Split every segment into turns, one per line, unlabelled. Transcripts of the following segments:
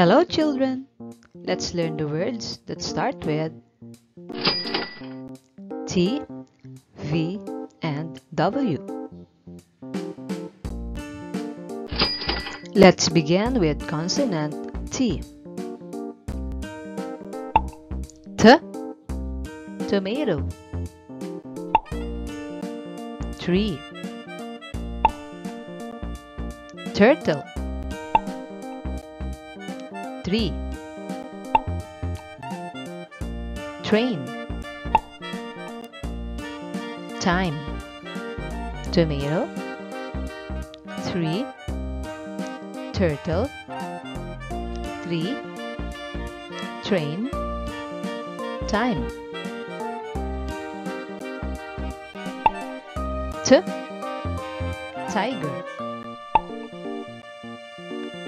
Hello children! Let's learn the words that start with T, V, and W. Let's begin with consonant T. T, tomato. Tree, turtle. Tree, train. Time, tomato. Tree, turtle. Tree, train. Time. T, tiger.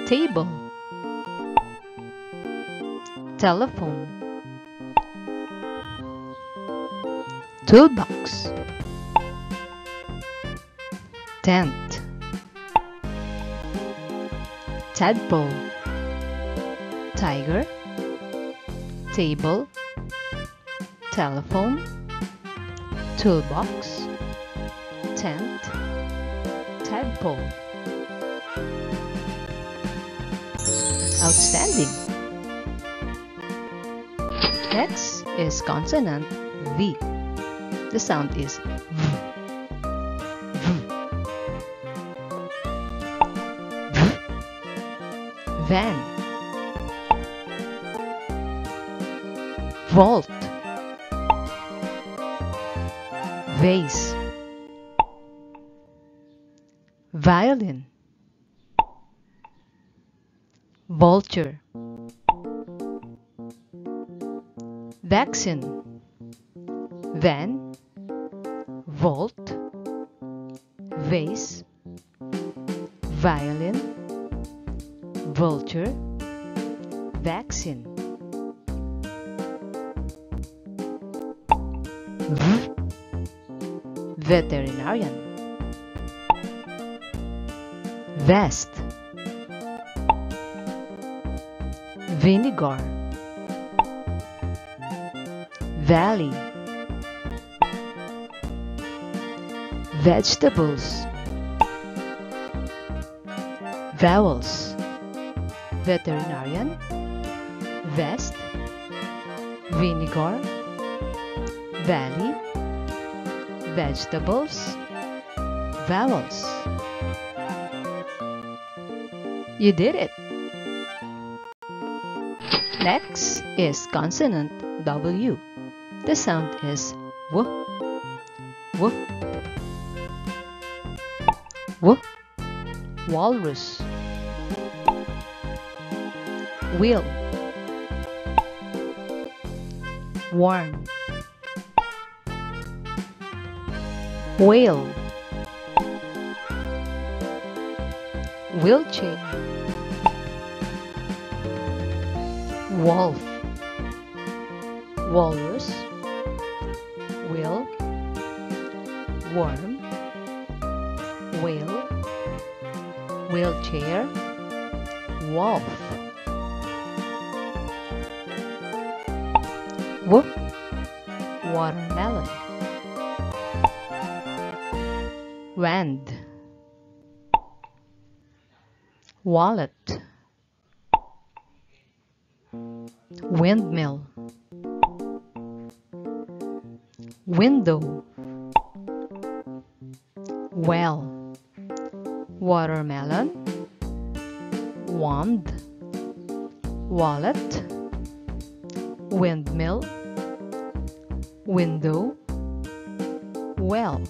Table, telephone. Toolbox, tent. Tadpole, tiger. Table, telephone. Toolbox, tent. Tadpole. Outstanding! Next is consonant V. The sound is V. V. V. Van. Vault. Vase. Violin. Vulture. Vaccine. Van. Vault. Vase. Violin. Vulture. Vaccine. Veterinarian. Vest. Vinegar. Valley. Vegetables. Vowels. Veterinarian. Vest. Vinegar. Valley. Vegetables. Vowels. You did it! Next is consonant W. The sound is W. W. W. Walrus. Wheel. Worm. Whale. Wheelchair. Wolf. Walrus. Wheel. Worm. Whale. Wheelchair. Wolf. Whoop. Watermelon. Wand. Wallet. Windmill. Window. Well. Watermelon. Wand. Wallet. Windmill. Window. Well.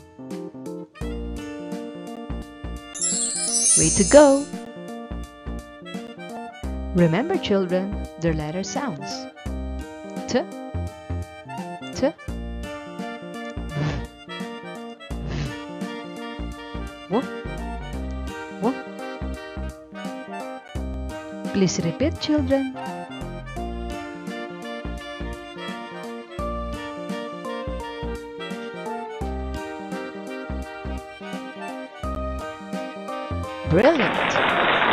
Way to go! Remember children, their letter sounds. T, T, V, W, W. Please repeat children. Brilliant!